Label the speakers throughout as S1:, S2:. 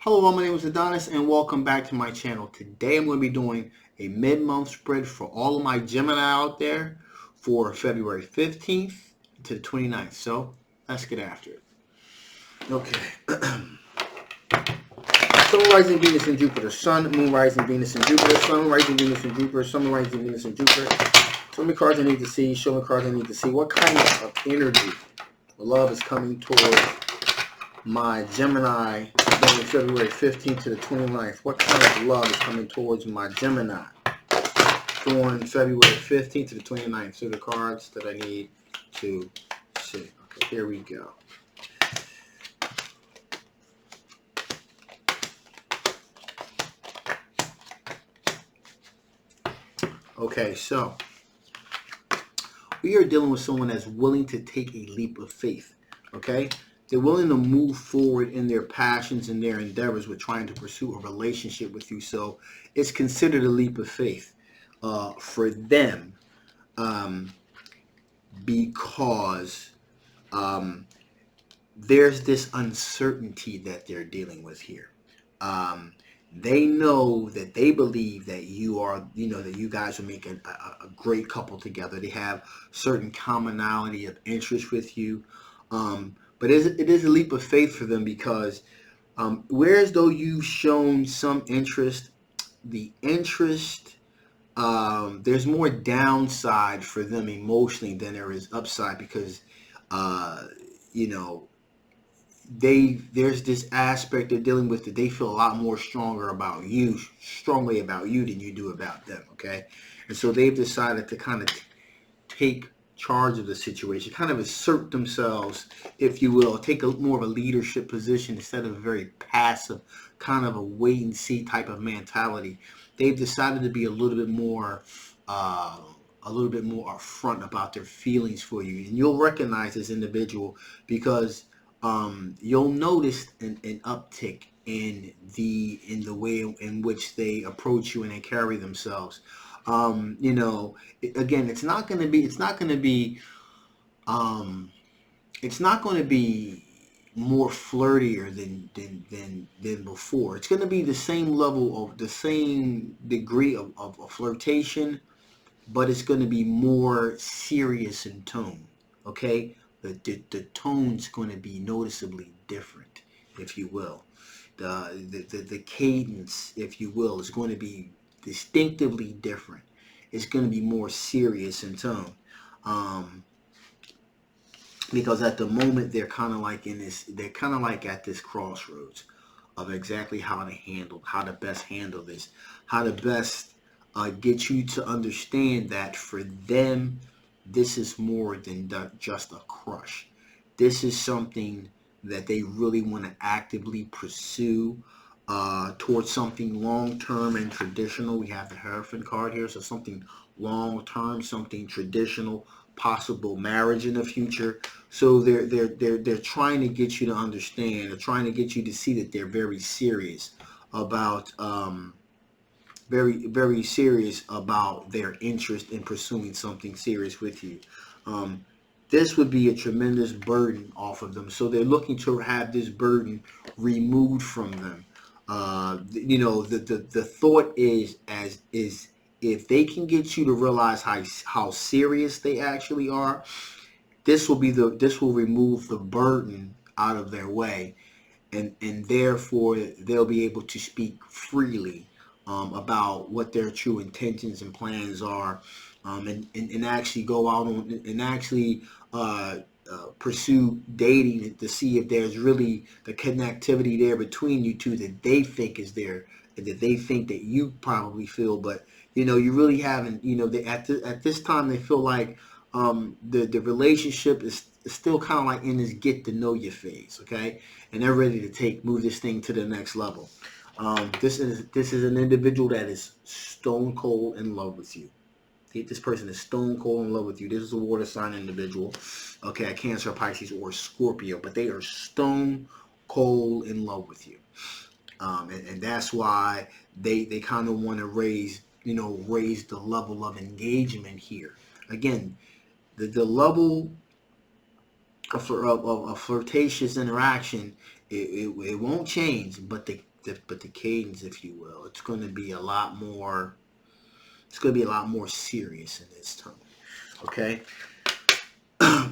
S1: Hello, my name is Adonis and welcome back to my channel. Today I'm going to be doing a mid-month spread for all of my Gemini out there for February 15th to the 29th. So let's get after it. Okay. Sun, rising Venus and Jupiter. Sun, Moon, rising Venus and Jupiter. Sun, rising Venus and Jupiter. Sun, Moon, rising Venus and Jupiter. Show me cards I need to see. Show me cards I need to see. What kind of energy or love is coming towards my Gemini going February 15th to the 29th? What kind of love is coming towards my Gemini during February 15th to the 29th? So the cards that I need to see. Okay, here we go. Okay, so we are dealing with someone that's willing to take a leap of faith. Okay? They're willing to move forward in their passions and their endeavors with trying to pursue a relationship with you. So it's considered a leap of faith for them because there's this uncertainty that they're dealing with here. They know that they believe that you are, that you guys will make a great couple together. They have certain commonality of interest with you. But it is a leap of faith for them because whereas though you've shown some interest, the interest, there's more downside for them emotionally than there is upside because, you know, there's this aspect they're dealing with that they feel a lot more strongly about you than you do about them. Okay, and so they've decided to kind of take charge of the situation, kind of assert themselves, if you will, take more of a leadership position instead of a very passive, kind of a wait and see type of mentality. They've decided to be a little bit more upfront about their feelings for you, and you'll recognize this individual because you'll notice an uptick in the way in which they approach you and they carry themselves. Again, it's not going to be more flirtier than before. It's going to be the same level of the same degree of flirtation, but it's going to be more serious in tone. Okay, the tone's going to be noticeably different, if you will. The cadence, if you will, is going to be distinctively different. It's going to be more serious in tone. Because at the moment they're kind of like at this crossroads of exactly how to best handle this, how to best get you to understand that for them, this is more than just a crush. This is something that they really want to actively pursue towards something long-term and traditional. We have the Hierophant card here, so something long-term, something traditional, possible marriage in the future. So they're trying to get you to understand. They're trying to get you to see that they're very serious about very serious about their interest in pursuing something serious with you. This would be a tremendous burden off of them. So they're looking to have this burden removed from them. The thought is if they can get you to realize how serious they actually are, this will remove the burden out of their way, and therefore they'll be able to speak freely about what their true intentions and plans are, and actually go out on and actually pursue dating to see if there's really the connectivity there between you two that they think is there, that they think that you probably feel, but you really haven't. At this time they feel like the relationship is still kind of like in this get to know you phase, okay, and they're ready to move this thing to the next level. This is an individual that is stone cold in love with you. This person is stone cold in love with you. This is a water sign individual, okay, a Cancer, Pisces, or Scorpio, but they are stone cold in love with you, and that's why they kind of want to raise the level of engagement here. Again, the level of flirtatious interaction, it won't change, but but the cadence, if you will, it's going to be a lot more. It's going to be a lot more serious in this tone. Okay.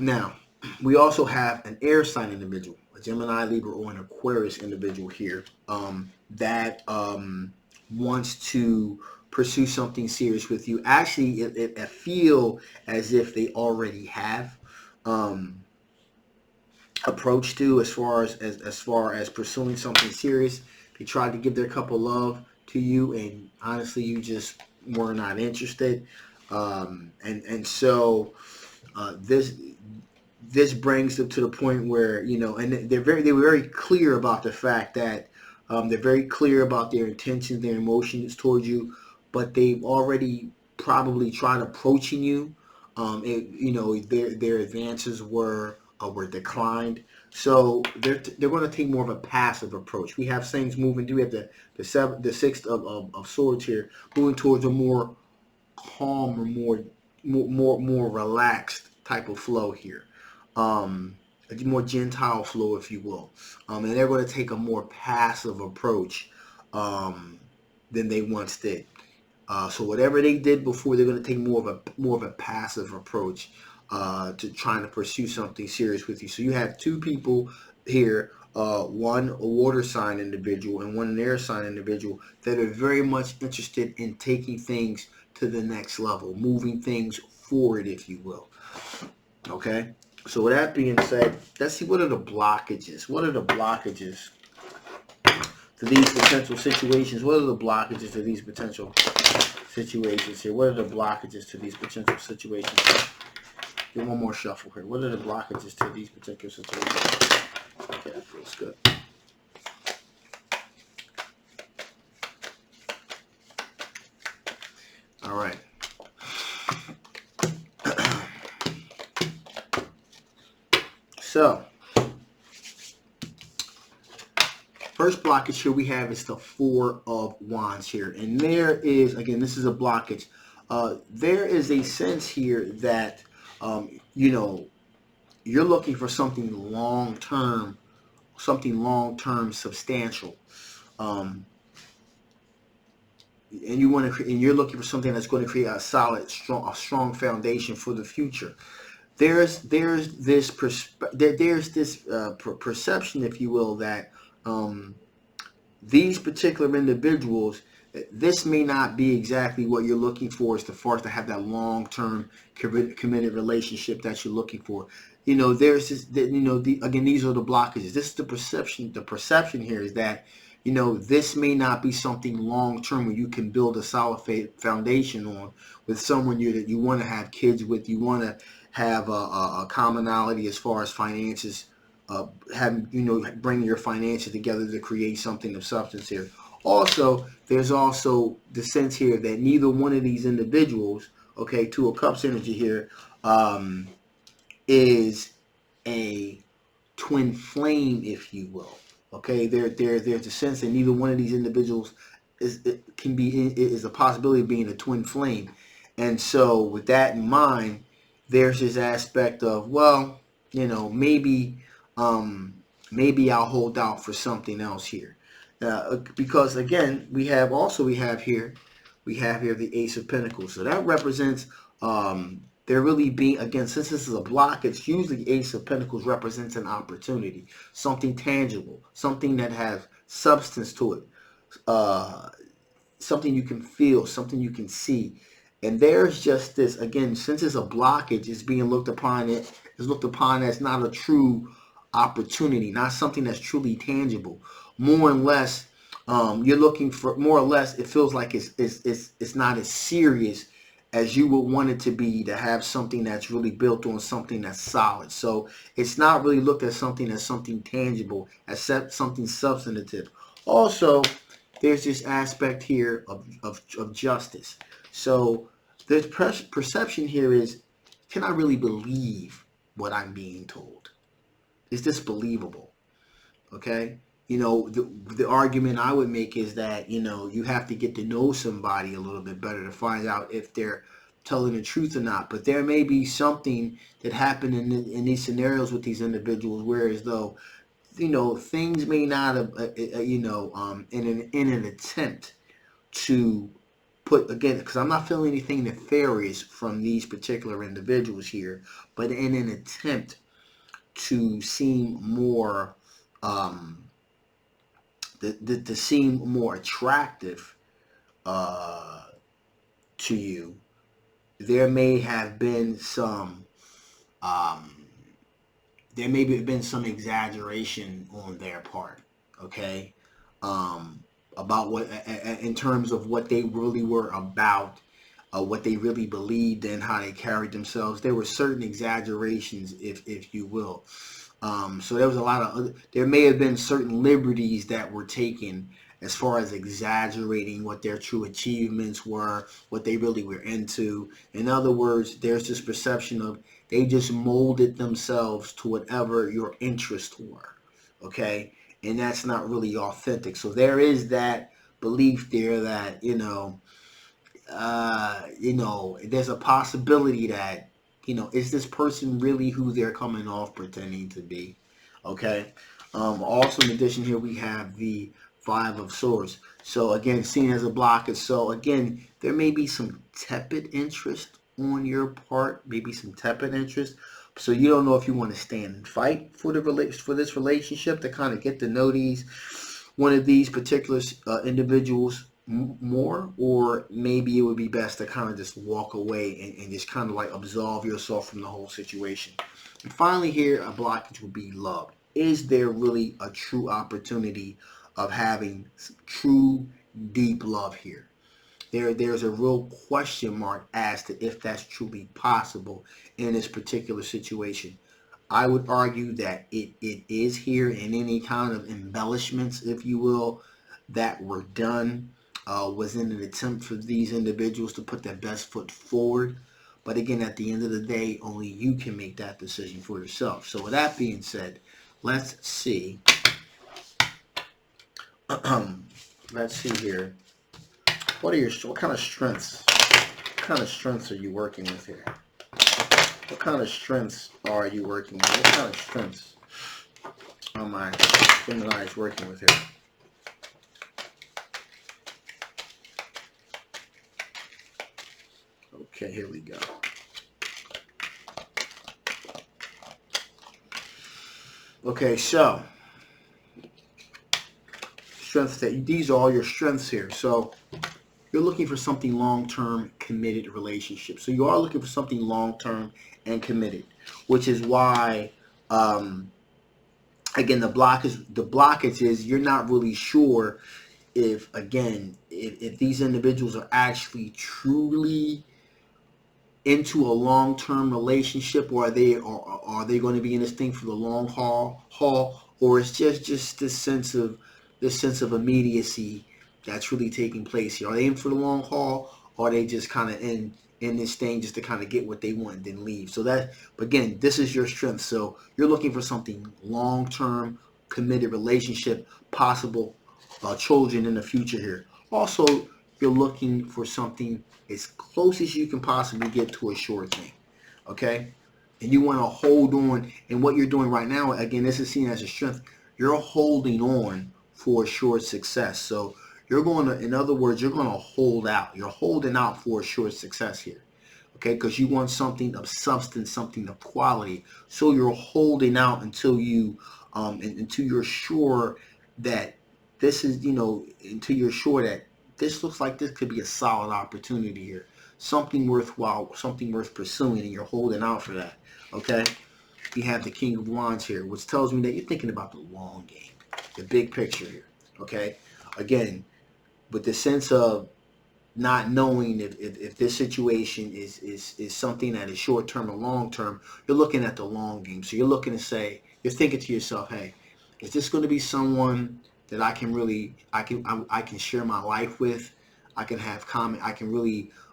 S1: Now, we also have an air sign individual, a Gemini, Libra, or an Aquarius individual here that wants to pursue something serious with you. Actually, I feel as if they already have approach to as far as pursuing something serious. They tried to give their cup of love to you, and honestly, you just were not interested. And so this brings them to the point where, you know, and they were very clear about the fact that they're very clear about their intentions, their emotions towards you, but they've already probably tried approaching you. You know, their advances were declined, so they're going to take more of a passive approach. We have things moving. We have the sixth of swords here, moving towards a more calm or more relaxed type of flow here, a more gentile flow, if you will, and they're going to take a more passive approach than they once did. So whatever they did before, they're going to take more of a passive approach to trying to pursue something serious with you. So you have two people here, one a water sign individual and one an air sign individual, that are very much interested in taking things to the next level, moving things forward, if you will. Okay? So with that being said, let's see, what are the blockages? What are the blockages to these potential situations? What are the blockages to these potential situations here? What are the blockages to these potential situations? Get one more shuffle here. What are the blockages to these particular situations? Okay, that feels good. All right. So, first blockage here we have is the Four of Wands here. And there is, again, this is a blockage. There is a sense here that, you know, you're looking for something long-term, substantial. And you're looking for something that's going to create a solid, strong foundation for the future. There's this perception, if you will, that these particular individuals, this may not be exactly what you're looking for as far as to have that long-term committed relationship that you're looking for. You know, there's this, you know, again, these are the blockages. This is the perception. The perception here is that, you know, this may not be something long-term where you can build a solid foundation on with someone that you want to have kids with. You want to have a commonality as far as finances, bringing your finances together to create something of substance here. Also, there's also the sense here that neither one of these individuals, okay, Two of Cups energy here, is a twin flame, if you will. Okay, there's a sense that neither one of these individuals is a possibility of being a twin flame, and so with that in mind, there's this aspect of, well, you know, maybe I'll hold out for something else here, because again, we have here the Ace of Pentacles, so that represents there really being, again, since this is a block, it's usually Ace of Pentacles represents an opportunity, something tangible, something that has substance to it, something you can feel, something you can see. And there's just this, again, since it's a blockage, it's being looked upon as not a true opportunity, not something that's truly tangible. More or less, you're looking for, more or less, it feels like it's not as serious as you would want it to be, to have something that's really built on something that's solid. So it's not really looked at something as something tangible, as something substantive. Also, there's this aspect here of justice. So the perception here is, can I really believe what I'm being told? Is this believable? Okay? You know, the argument I would make is that, you know, you have to get to know somebody a little bit better to find out if they're telling the truth or not. But there may be something that happened in these scenarios with these individuals, whereas though things may not have, in an attempt to put, again, because I'm not feeling anything nefarious from these particular individuals here, but in an attempt to seem more, to seem more attractive to you, there may have been some, um, there may have been some exaggeration on their part, okay, um, about what, in terms of what they really were about, what they really believed and how they carried themselves. There were certain exaggerations, if you will. So there was a lot of, there may have been certain liberties that were taken as far as exaggerating what their true achievements were, what they really were into. In other words, there's this perception of they just molded themselves to whatever your interests were, okay? And that's not really authentic. So there is that belief there that, there's a possibility that, is this person really who they're coming off pretending to be? Okay. Also, in addition, here we have the Five of Swords. So again, seen as a blockage. So again, there may be some tepid interest on your part, maybe some tepid interest. So you don't know if you want to stand and fight for this relationship, to kind of get to know one of these particular individuals more, or maybe it would be best to kind of just walk away and just kind of like absolve yourself from the whole situation. And finally here, a blockage would be love. Is there really a true opportunity of having true deep love here? There's a real question mark as to if that's truly possible in this particular situation. I would argue that it is here, and any kind of embellishments, if you will, that were done was in an attempt for these individuals to put their best foot forward. But again, at the end of the day, only you can make that decision for yourself. So with that being said, let's see. Let's see here. What kind of strengths? What kind of strengths are you working with here? What kind of strengths are you working with? What kind of strengths are my Gemini working with here? Okay, here we go. Okay, so strengths, these are all your strengths here. So you're looking for something long-term, committed relationship. So you are looking for something long-term and committed, which is why, again, the blockage is you're not really sure if these individuals are actually truly into a long-term relationship, or are they going to be in this thing for the long haul, or it's just this sense of immediacy that's really taking place here. Are they in for the long haul, or are they just kind of in this thing just to kind of get what they want and then leave? So that, again, this is your strength. So you're looking for something long-term, committed relationship, possible children in the future here. Also, you're looking for something as close as you can possibly get to a sure thing, okay? And you want to hold on. And what you're doing right now, again, this is seen as a strength. You're holding on for assured success. So you're going to, in other words, you're going to hold out. You're holding out for assured success here, okay? Because you want something of substance, something of quality. So you're holding out until until you're sure that this is, until you're sure that this looks like this could be a solid opportunity here, something worthwhile, something worth pursuing, and you're holding out for that, okay? You have the King of Wands here, which tells me that you're thinking about the long game, the big picture here, okay? Again, with the sense of not knowing if this situation is something that is short term or long term, you're looking at the long game. So you're looking to say, you're thinking to yourself, hey, is this going to be someone that I can share my life with? I can have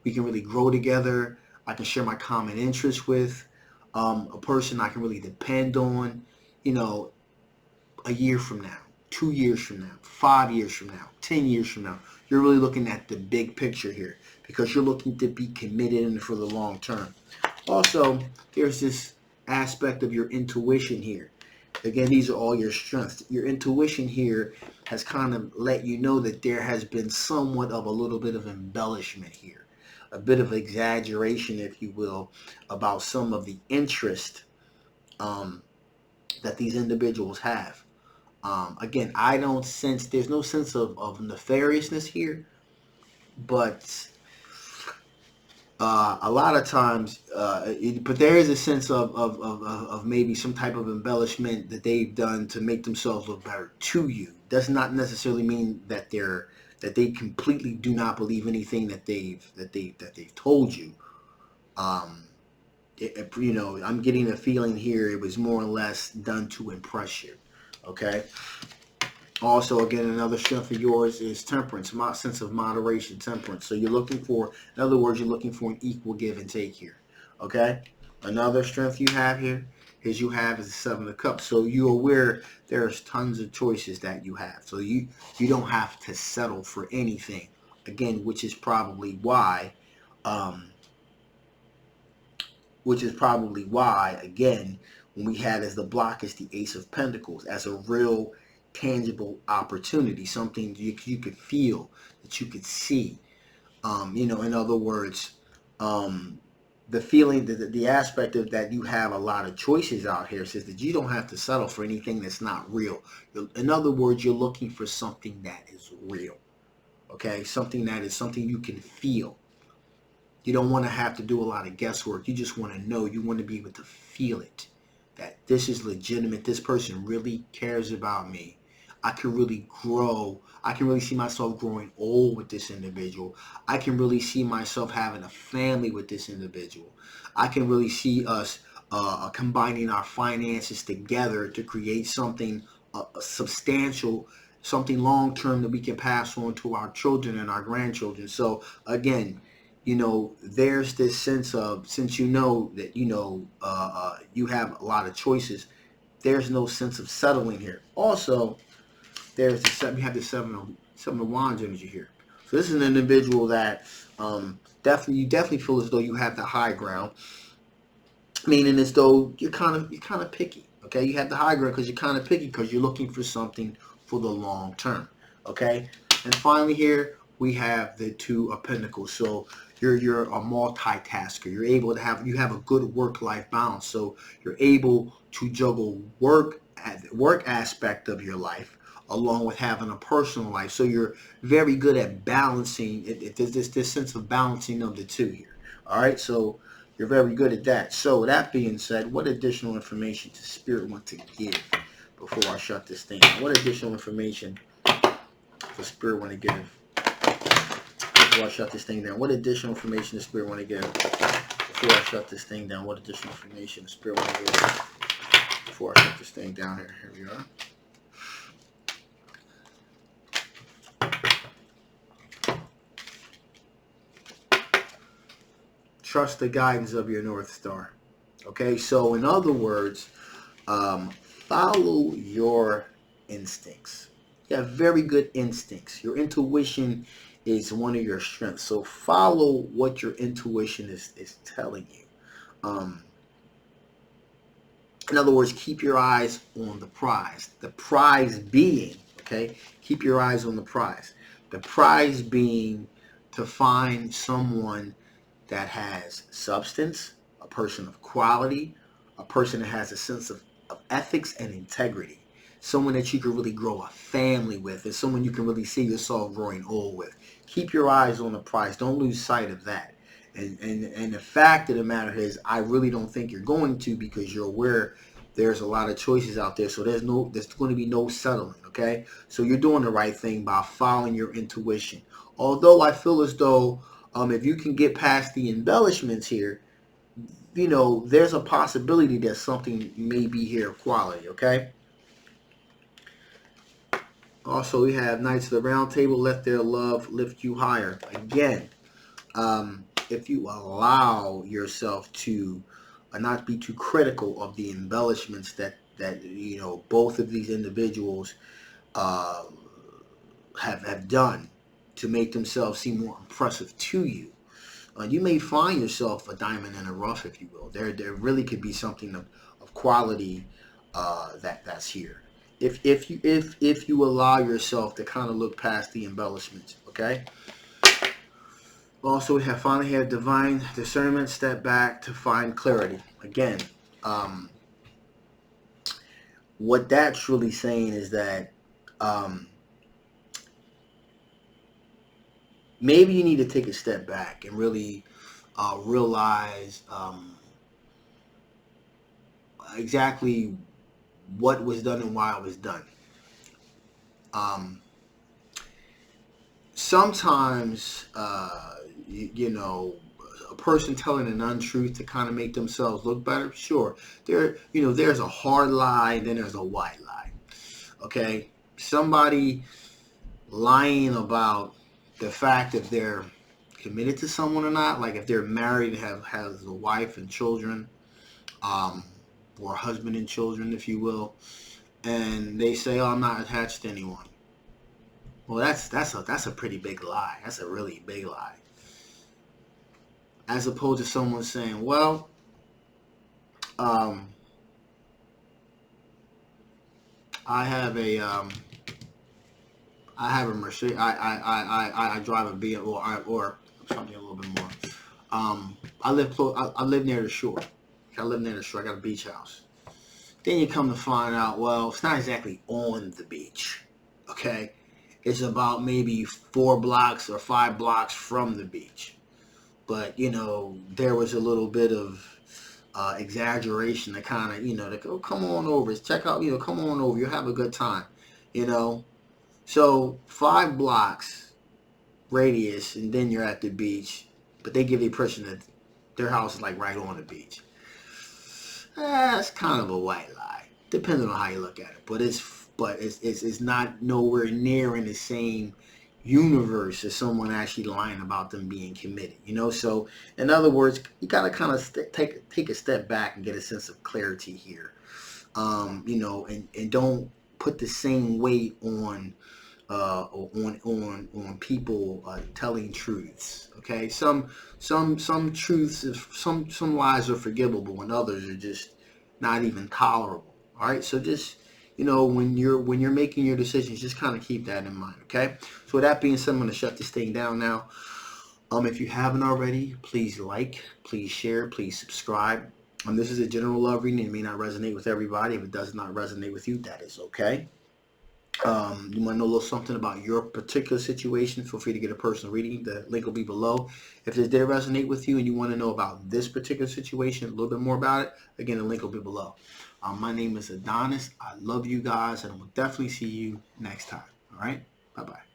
S1: we can really grow together. I can share my common interests with, a person I can really depend on, a year from now, 2 years from now, 5 years from now, 10 years from now. You're really looking at the big picture here because you're looking to be committed and for the long term. Also, there's this aspect of your intuition here. Again, these are all your strengths. Your intuition here has kind of let you know that there has been somewhat of a little bit of embellishment here, a bit of exaggeration, if you will, about some of the interest um, that these individuals have. Again, I don't sense, there's no sense of nefariousness here, but a lot of times, but there is a sense of maybe some type of embellishment that they've done to make themselves look better to you. Does not necessarily mean that they completely do not believe anything that they've told you. Um, I'm getting a feeling here it was more or less done to impress you. Okay. Also, again, another strength of yours is temperance, my sense of moderation, temperance. So you're looking for, in other words, you're looking for an equal give and take here. Okay? Another strength you have here is the Seven of Cups. So you're aware there's tons of choices that you have. So you don't have to settle for anything. Again, um, again, when we had as the block is the Ace of Pentacles as a real tangible opportunity, something you could feel, that you could see. In other words, um, the feeling, the aspect of that you have a lot of choices out here says that you don't have to settle for anything that's not real. In other words, you're looking for something that is real. Okay, something that is something you can feel. You don't want to have to do a lot of guesswork. You just want to know. You want to be able to feel it. That this is legitimate. This person really cares about me. I can really grow. I can really see myself growing old with this individual. I can really see myself having a family with this individual. I can really see us combining our finances together to create something substantial, something long term that we can pass on to our children and our grandchildren. So again, there's this sense of, since you know that you have a lot of choices, there's no sense of settling here. Also, we have the seven of wands energy here. So this is an individual that you definitely feel as though you have the high ground, meaning as though you're kind of picky. Okay, you have the high ground because you're kind of picky because you're looking for something for the long term. Okay, and finally here we have the Two of Pentacles. So you're a multitasker. You have a good work life balance. So you're able to juggle work aspect of your life along with having a personal life. So you're very good at balancing. There's this sense of balancing of the two here. All right, so you're very good at that. So that being said, what additional information does Spirit want to give before I shut this thing down? What additional information does Spirit want to give before I shut this thing down? What additional information does Spirit want to give before I shut this thing down? What additional information does Spirit want to give before I shut this thing down here? Here we are. Trust the guidance of your North Star. Okay, so in other words, follow your instincts. You have very good instincts. Your intuition is one of your strengths. So follow what your intuition is telling you. In other words, keep your eyes on the prize. The prize being, okay, keep your eyes on the prize. The prize being to find someone that has substance, a person of quality, a person that has a sense of ethics and integrity, someone that you can really grow a family with, and someone you can really see yourself growing old with. Keep your eyes on the prize. Don't lose sight of that. And the fact of the matter is, I really don't think you're going to, because you're aware there's a lot of choices out there. So there's going to be no settling. Okay, so you're doing the right thing by following your intuition. Although I feel as though if you can get past the embellishments here, there's a possibility that something may be here of quality. Okay. Also, we have Knights of the Round Table. Let their love lift you higher. Again, if you allow yourself to not be too critical of the embellishments that both of these individuals uh, have done to make themselves seem more impressive to you, you may find yourself a diamond in the rough, if you will. There really could be something of quality that's here. If you allow yourself to kind of look past the embellishments, okay. Also, we have finally have divine discernment. Step back to find clarity. Again, um, what that's really saying is that um, maybe you need to take a step back and really realize exactly what was done and why it was done. Um, Sometimes, you know, a person telling an untruth to kind of make themselves look better. Sure, there's a hard lie and then there's a white lie. Okay, somebody lying about the fact that they're committed to someone or not, like if they're married, has a wife and children, um, or a husband and children, if you will, and they say, "Oh, I'm not attached to anyone." Well, that's a pretty big lie. That's a really big lie. As opposed to someone saying, "Well, um, I have a Mercedes. I drive a B or something a little bit more. I live close. I live near the shore. I live near the shore. I got a beach house." Then you come to find out, well, it's not exactly on the beach. Okay, it's about maybe 4 blocks or 5 blocks from the beach. But there was a little bit of exaggeration to kind of like, oh, come on over, check out, come on over, you'll have a good time, you know. So 5 blocks radius, and then you're at the beach. But they give the impression that their house is like right on the beach. That's kind of a white lie, depending on how you look at it. But it's not nowhere near in the same universe as someone actually lying about them being committed. So in other words, you gotta kind of take a step back and get a sense of clarity here. And don't put the same weight on people telling truths. Okay, some truths, some lies are forgivable, and others are just not even tolerable. All right, so just when you're making your decisions, just kind of keep that in mind. Okay, so with that being said, I'm going to shut this thing down now. If you haven't already, please like, please share, please subscribe. This is a general love reading. It may not resonate with everybody. If it does not resonate with you, that is okay. You want to know a little something about your particular situation, feel free to get a personal reading. The link will be below. If it did resonate with you and you want to know about this particular situation, a little bit more about it, again, the link will be below. My name is Adonis. I love you guys, and I will definitely see you next time. All right? Bye-bye.